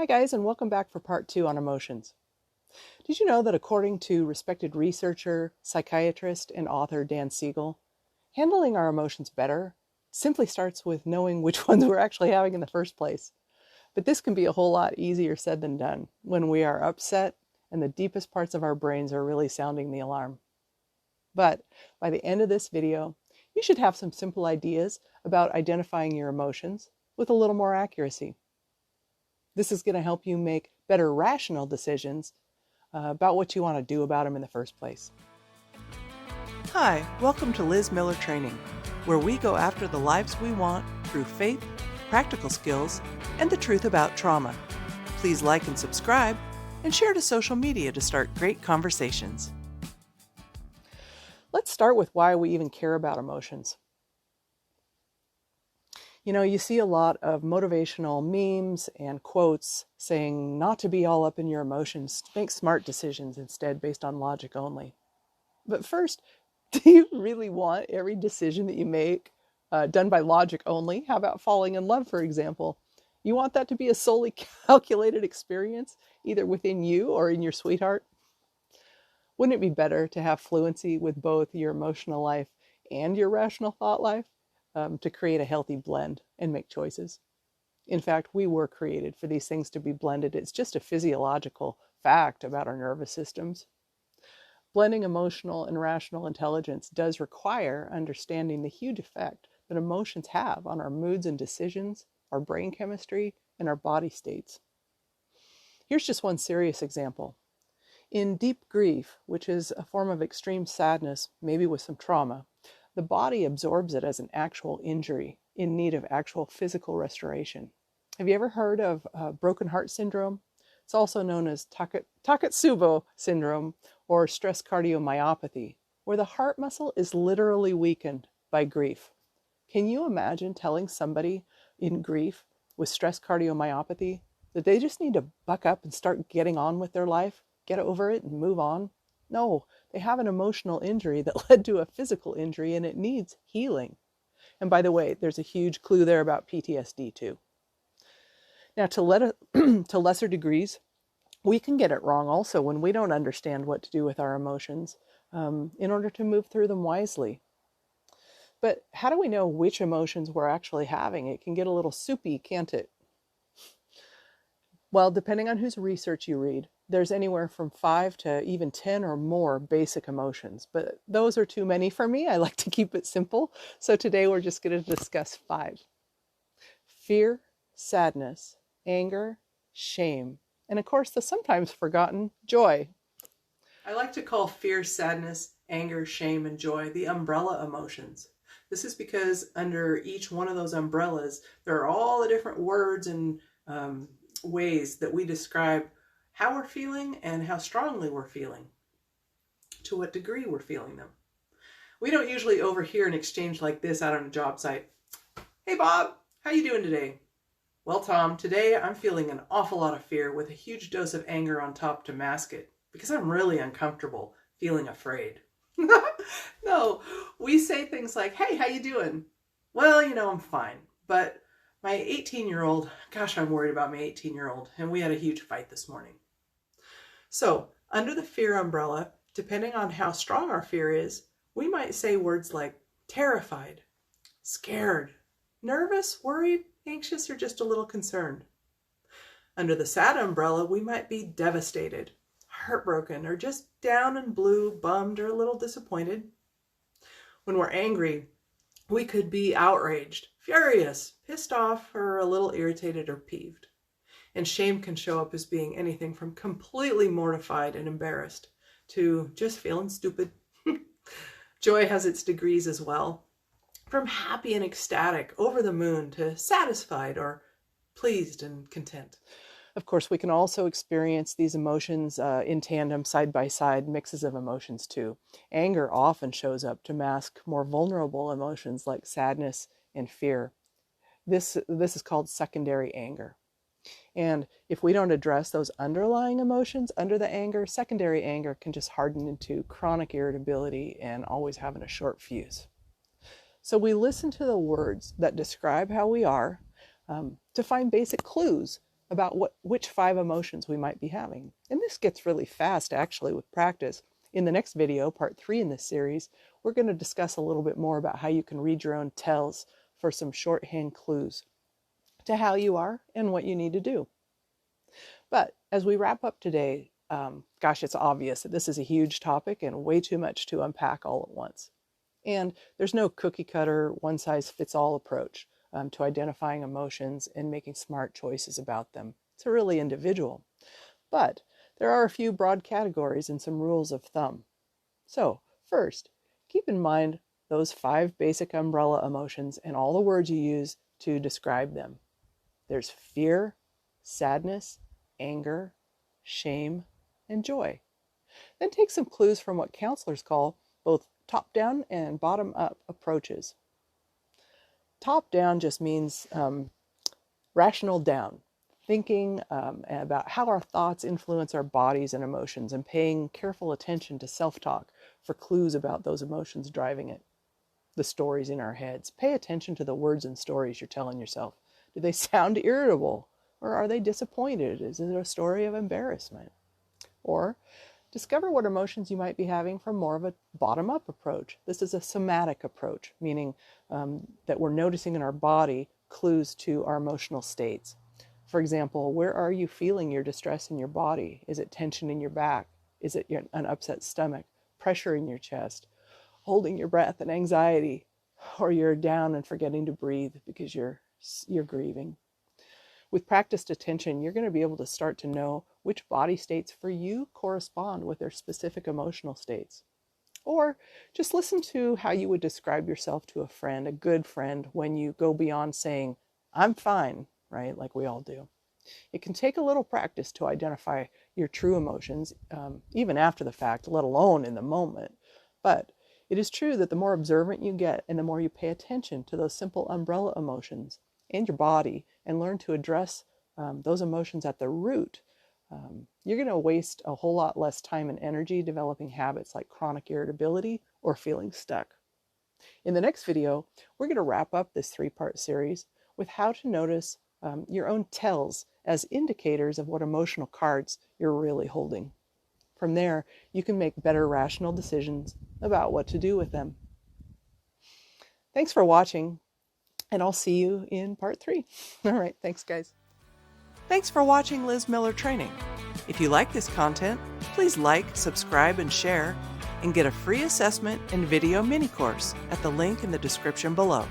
Hi guys, and welcome back for part 2 on emotions. Did you know that according to respected researcher, psychiatrist, and author Dan Siegel, handling our emotions better simply starts with knowing which ones we're actually having in the first place. But this can be a whole lot easier said than done when we are upset and the deepest parts of our brains are really sounding the alarm. But by the end of this video, you should have some simple ideas about identifying your emotions with a little more accuracy. This is going to help you make better rational decisions about what you want to do about them in the first place. Hi, welcome to Liz Miller Training, where we go after the lives we want through faith, practical skills, and the truth about trauma. Please like and subscribe, and share to social media to start great conversations. Let's start with why we even care about emotions. You know, you see a lot of motivational memes and quotes saying not to be all up in your emotions, make smart decisions instead based on logic only. But first, do you really want every decision that you make done by logic only? How about falling in love, for example? You want that to be a solely calculated experience, either within you or in your sweetheart? Wouldn't it be better to have fluency with both your emotional life and your rational thought life? To create a healthy blend and make choices. In fact, we were created for these things to be blended. It's just a physiological fact about our nervous systems. Blending emotional and rational intelligence does require understanding the huge effect that emotions have on our moods and decisions, our brain chemistry, and our body states. Here's just one serious example. In deep grief, which is a form of extreme sadness, maybe with some trauma, the body absorbs it as an actual injury in need of actual physical restoration. Have you ever heard of broken heart syndrome? It's also known as Takotsubo syndrome or stress cardiomyopathy, where the heart muscle is literally weakened by grief. Can you imagine telling somebody in grief with stress cardiomyopathy that they just need to buck up and start getting on with their life, get over it and move on? No, they have an emotional injury that led to a physical injury and it needs healing. And by the way, there's a huge clue there about PTSD too. Now, to lesser degrees, we can get it wrong also when we don't understand what to do with our emotions in order to move through them wisely. But how do we know which emotions we're actually having? It can get a little soupy, can't it? Well, depending on whose research you read, there's anywhere from 5 to even 10 or more basic emotions, but those are too many for me. I like to keep it simple. So today we're just going to discuss 5. Fear, sadness, anger, shame, and of course the sometimes forgotten joy. I like to call fear, sadness, anger, shame, and joy the umbrella emotions. This is because under each one of those umbrellas, there are all the different words and ways that we describe how we're feeling and how strongly we're feeling, to what degree we're feeling them. We don't usually overhear an exchange like this out on a job site. Hey Bob, how you doing today? Well Tom, today I'm feeling an awful lot of fear with a huge dose of anger on top to mask it because I'm really uncomfortable feeling afraid. No, we say things like, hey, how you doing? Well, you know, I'm fine, but my 18-year-old, gosh, I'm worried about my 18-year-old, and we had a huge fight this morning. So, under the fear umbrella, depending on how strong our fear is, we might say words like terrified, scared, nervous, worried, anxious, or just a little concerned. Under the sad umbrella, we might be devastated, heartbroken, or just down and blue, bummed, or a little disappointed. When we're angry, we could be outraged, furious, pissed off, or a little irritated or peeved. And shame can show up as being anything from completely mortified and embarrassed to just feeling stupid. Joy has its degrees as well, from happy and ecstatic, over the moon, to satisfied or pleased and content. Of course, we can also experience these emotions in tandem, side by side, mixes of emotions too. Anger often shows up to mask more vulnerable emotions like sadness and fear. This is called secondary anger. And if we don't address those underlying emotions under the anger, secondary anger can just harden into chronic irritability and always having a short fuse. So we listen to the words that describe how we are to find basic clues about which 5 emotions we might be having. And this gets really fast actually with practice. In the next video, part 3 in this series, we're going to discuss a little bit more about how you can read your own tells for some shorthand clues to how you are and what you need to do. But as we wrap up today, gosh, it's obvious that this is a huge topic and way too much to unpack all at once. And there's no cookie cutter, one-size-fits-all approach to identifying emotions and making smart choices about them. It's really individual. But there are a few broad categories and some rules of thumb. So first, keep in mind those 5 basic umbrella emotions and all the words you use to describe them. There's fear, sadness, anger, shame, and joy. Then take some clues from what counselors call both top-down and bottom-up approaches. Top-down just means rational down, thinking about how our thoughts influence our bodies and emotions and paying careful attention to self-talk for clues about those emotions driving it. The stories in our heads. Pay attention to the words and stories you're telling yourself. Do they sound irritable? Or are they disappointed? Is it a story of embarrassment? Or discover what emotions you might be having from more of a bottom-up approach. This is a somatic approach, meaning that we're noticing in our body clues to our emotional states. For example, where are you feeling your distress in your body? Is it tension in your back? Is it an upset stomach? Pressure in your chest? Holding your breath and anxiety? Or you're down and forgetting to breathe because you're grieving? With practiced attention, you're going to be able to start to know which body states for you correspond with their specific emotional states. Or just listen to how you would describe yourself to a friend, a good friend, when you go beyond saying, "I'm fine," right? Like we all do. It can take a little practice to identify your true emotions, even after the fact, let alone in the moment. But it is true that the more observant you get and the more you pay attention to those simple umbrella emotions and your body and learn to address those emotions at the root, you're going to waste a whole lot less time and energy developing habits like chronic irritability or feeling stuck. In the next video, we're going to wrap up this 3-part series with how to notice your own tells as indicators of what emotional cards you're really holding. From there, you can make better rational decisions about what to do with them. Thanks for watching, and I'll see you in part 3. All right, thanks guys. Thanks for watching Liz Miller Training. If you like this content, please like, subscribe, and share, and get a free assessment and video mini course at the link in the description below.